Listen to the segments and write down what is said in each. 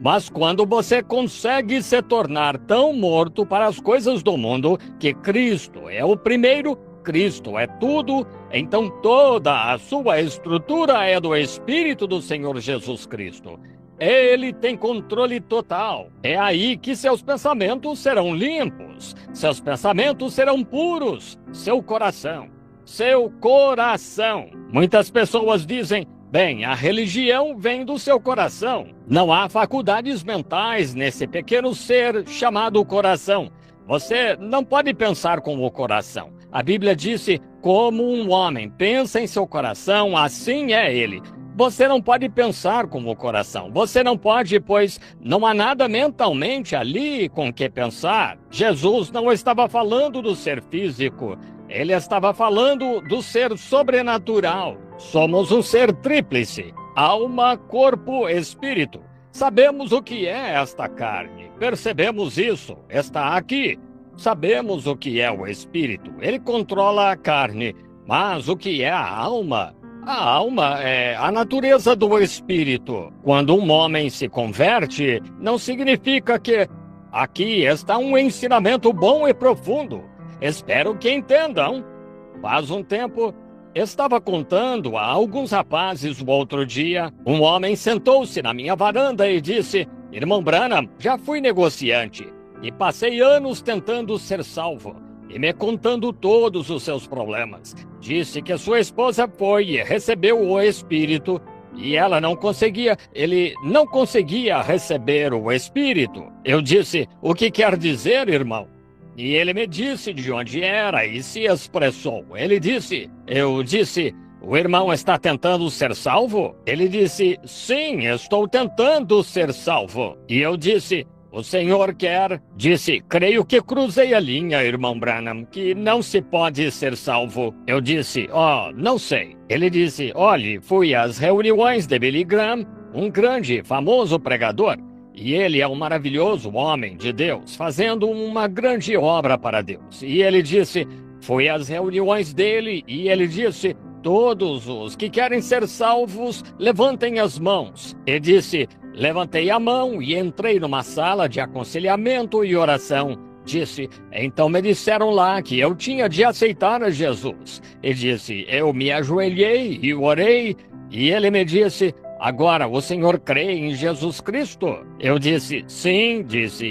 Mas quando você consegue se tornar tão morto para as coisas do mundo que Cristo é o primeiro, Cristo é tudo, então toda a sua estrutura é do Espírito do Senhor Jesus Cristo. Ele tem controle total. É aí que seus pensamentos serão limpos, seus pensamentos serão puros, seu coração. Muitas pessoas dizem, bem, a religião vem do seu coração. Não há faculdades mentais nesse pequeno ser chamado coração. Você não pode pensar com o coração. A Bíblia disse, como um homem pensa em seu coração, assim é ele. Você não pode pensar com o coração. Você não pode, pois não há nada mentalmente ali com que pensar. Jesus não estava falando do ser físico. Ele estava falando do ser sobrenatural. Somos um ser tríplice: alma, corpo, espírito. Sabemos o que é esta carne. Percebemos isso. Está aqui. Sabemos o que é o espírito. Ele controla a carne. Mas o que é a alma? A alma é a natureza do espírito. Quando um homem se converte, não significa que... Aqui está um ensinamento bom e profundo. Espero que entendam. Faz um tempo, estava contando a alguns rapazes o outro dia. Um homem sentou-se na minha varanda e disse, irmão Branham, já fui negociante e passei anos tentando ser salvo. E me contando todos os seus problemas. Disse que sua esposa foi e recebeu o Espírito e ele não conseguia receber o Espírito. Eu disse, o que quer dizer, irmão? E ele me disse de onde era e se expressou. Eu disse, o irmão está tentando ser salvo? Ele disse, sim, estou tentando ser salvo. E eu disse, o senhor quer? Disse, creio que cruzei a linha, irmão Branham, que não se pode ser salvo. Eu disse, não sei. Ele disse, olhe, fui às reuniões de Billy Graham, um grande, famoso pregador. E ele é um maravilhoso homem de Deus, fazendo uma grande obra para Deus. E ele disse, fui às reuniões dele e ele disse, todos os que querem ser salvos, levantem as mãos. E disse, levantei a mão e entrei numa sala de aconselhamento e oração. Disse, então me disseram lá que eu tinha de aceitar a Jesus. E disse, eu me ajoelhei e orei. E ele me disse, agora o senhor crê em Jesus Cristo? Eu disse, sim,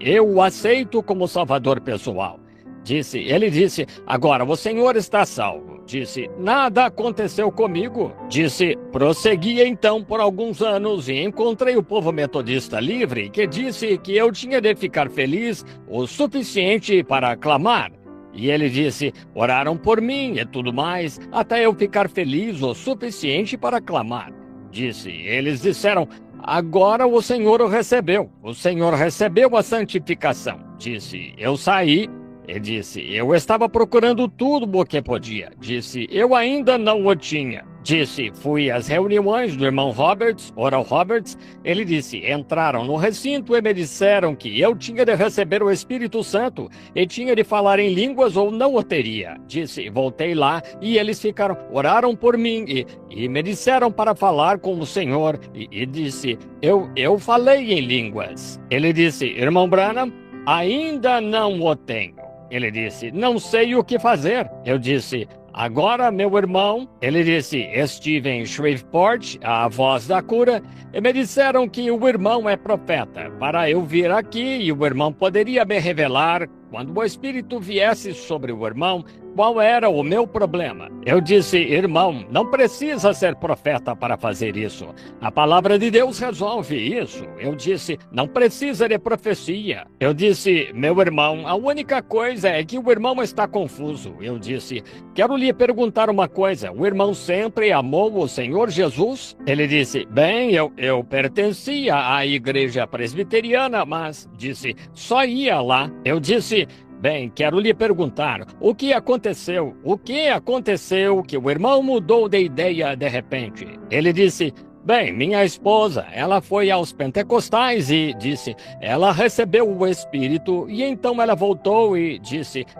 eu o aceito como salvador pessoal. Ele disse, agora o senhor está salvo. Disse, nada aconteceu comigo. Disse, prossegui então por alguns anos e encontrei o povo metodista livre que disse que eu tinha de ficar feliz o suficiente para clamar. E ele disse, oraram por mim e tudo mais, até eu ficar feliz o suficiente para clamar. Eles disseram, agora o senhor o recebeu a santificação. Eu saí. Ele disse, eu estava procurando tudo o que podia. Eu ainda não o tinha. Fui às reuniões do irmão Roberts, Oral Roberts. Ele disse, entraram no recinto e me disseram que eu tinha de receber o Espírito Santo e tinha de falar em línguas ou não o teria. Voltei lá e eles oraram por mim e me disseram para falar com o Senhor. Eu falei em línguas. Ele disse, irmão Branham, ainda não o tenho. Ele disse, não sei o que fazer. Eu disse, agora, meu irmão, ele disse, estive em Shreveport, a voz da cura, e me disseram que o irmão é profeta, para eu vir aqui e o irmão poderia me revelar, quando o Espírito viesse sobre o irmão, qual era o meu problema. Eu disse, irmão, não precisa ser profeta para fazer isso. A palavra de Deus resolve isso. Eu disse, não precisa de profecia. Eu disse, meu irmão, a única coisa é que o irmão está confuso. Eu disse, quero lhe perguntar uma coisa. O irmão sempre amou o Senhor Jesus? Ele disse, bem, eu pertencia à igreja presbiteriana, mas, só ia lá. Eu disse, bem, quero lhe perguntar, o que aconteceu? O que aconteceu que o irmão mudou de ideia de repente? Ele disse, bem, minha esposa, ela foi aos pentecostais e ela recebeu o Espírito e então ela voltou e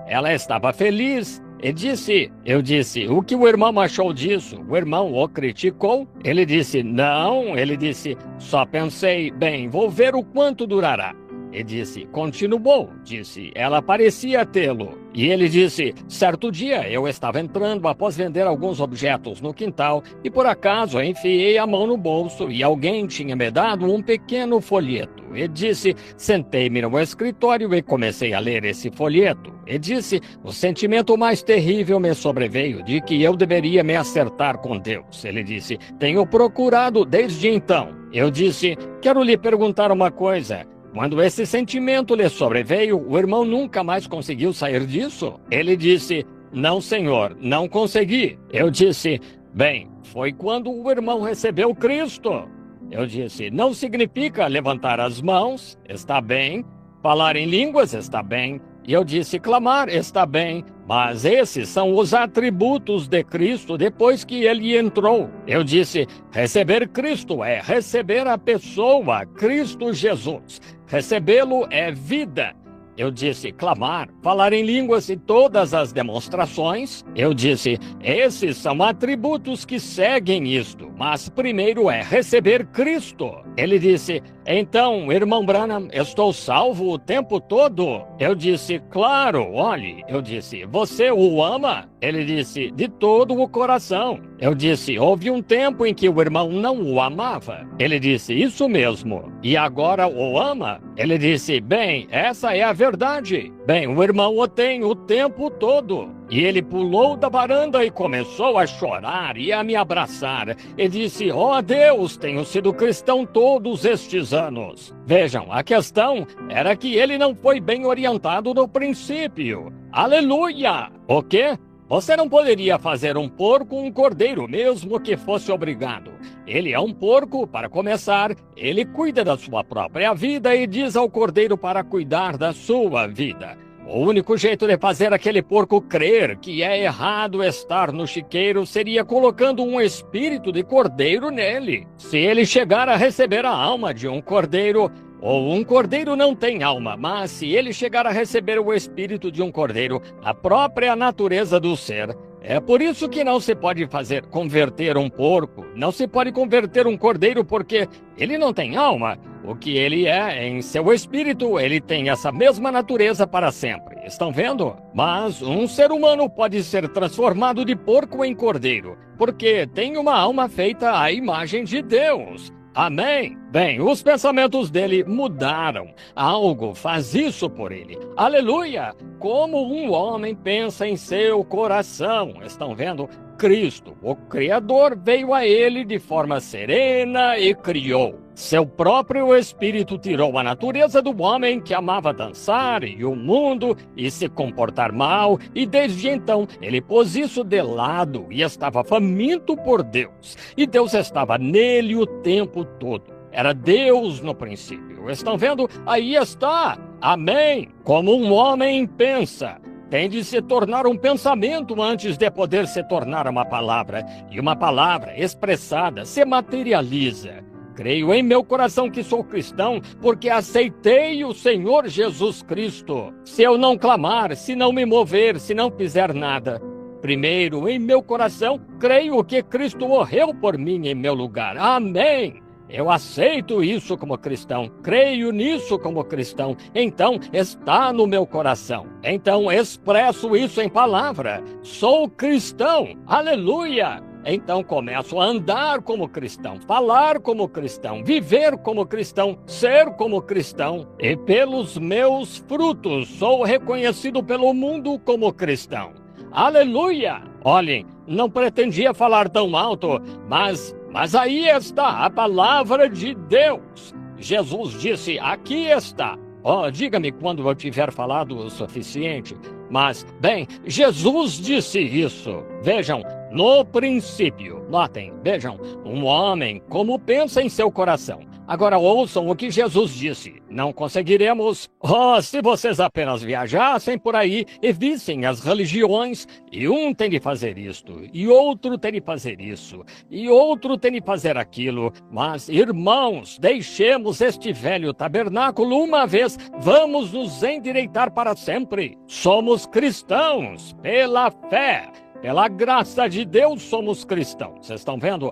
ela estava feliz. Eu disse, o que o irmão achou disso? O irmão o criticou? Ele disse, não. Ele disse, só pensei, bem, vou ver o quanto durará. Ele disse, continuou, disse, ela parecia tê-lo. E ele disse, certo dia eu estava entrando após vender alguns objetos no quintal e por acaso enfiei a mão no bolso e alguém tinha me dado um pequeno folheto. Ele disse, sentei-me no escritório e comecei a ler esse folheto. Ele disse, o sentimento mais terrível me sobreveio de que eu deveria me acertar com Deus. Ele disse, tenho procurado desde então. Eu disse, quero lhe perguntar uma coisa. Quando esse sentimento lhe sobreveio, o irmão nunca mais conseguiu sair disso? Ele disse, não, senhor, não consegui. Eu disse, bem, foi quando o irmão recebeu Cristo. Eu disse, não significa levantar as mãos, está bem. Falar em línguas, está bem. E eu disse, clamar, está bem. Mas esses são os atributos de Cristo depois que ele entrou. Eu disse, receber Cristo é receber a pessoa, Cristo Jesus. Recebê-lo é vida. Eu disse, clamar, falar em línguas e todas as demonstrações. Eu disse, esses são atributos que seguem isto, mas primeiro é receber Cristo. Ele disse, então, irmão Branham, estou salvo o tempo todo? Eu disse, claro, olhe. Eu disse, você o ama? Ele disse, de todo o coração. Eu disse, houve um tempo em que o irmão não o amava. Ele disse, isso mesmo. E agora o ama? Ele disse, bem, essa é a verdade. Bem, o irmão o tem o tempo todo. E ele pulou da varanda e começou a chorar e a me abraçar. E disse, ó Deus, tenho sido cristão todos estes anos. Vejam, a questão era que ele não foi bem orientado no princípio. Aleluia! O quê? Você não poderia fazer um porco um cordeiro, mesmo que fosse obrigado. Ele é um porco, para começar, ele cuida da sua própria vida e diz ao cordeiro para cuidar da sua vida. O único jeito de fazer aquele porco crer que é errado estar no chiqueiro seria colocando um espírito de cordeiro nele. Se ele chegar a receber a alma de um cordeiro não tem alma, mas se ele chegar a receber o espírito de um cordeiro, a própria natureza do ser, é por isso que não se pode converter um porco, não se pode converter um cordeiro porque ele não tem alma. O que ele é em seu espírito, ele tem essa mesma natureza para sempre. Estão vendo? Mas um ser humano pode ser transformado de porco em cordeiro, porque tem uma alma feita à imagem de Deus. Amém? Bem, os pensamentos dele mudaram. Algo faz isso por ele. Aleluia! Como um homem pensa em seu coração. Estão vendo? Cristo, o Criador, veio a ele de forma serena e criou. Seu próprio espírito tirou a natureza do homem que amava dançar e o mundo e se comportar mal, e desde então ele pôs isso de lado e estava faminto por Deus. E Deus estava nele o tempo todo. Era Deus no princípio. Estão vendo? Aí está. Amém. Como um homem pensa. Tem de se tornar um pensamento antes de poder se tornar uma palavra. E uma palavra expressada se materializa. Creio em meu coração que sou cristão porque aceitei o Senhor Jesus Cristo. Se eu não clamar, se não me mover, se não fizer nada, primeiro, em meu coração, creio que Cristo morreu por mim em meu lugar. Amém! Eu aceito isso como cristão, creio nisso como cristão, então está no meu coração. Então expresso isso em palavra. Sou cristão, aleluia! Então começo a andar como cristão, falar como cristão, viver como cristão, ser como cristão. E pelos meus frutos sou reconhecido pelo mundo como cristão. Aleluia! Olhem, não pretendia falar tão alto, mas aí está a palavra de Deus. Jesus disse, aqui está. Oh, diga-me quando eu tiver falado o suficiente. Mas, bem, Jesus disse isso. Vejam, no princípio, notem, vejam, um homem como pensa em seu coração. Agora ouçam o que Jesus disse. Não conseguiremos. Oh, se vocês apenas viajassem por aí e vissem as religiões, e um tem de fazer isto, e outro tem de fazer isso, e outro tem de fazer aquilo. Mas, irmãos, deixemos este velho tabernáculo uma vez, vamos nos endireitar para sempre. Somos cristãos pela fé. Pela graça de Deus somos cristãos. Vocês estão vendo?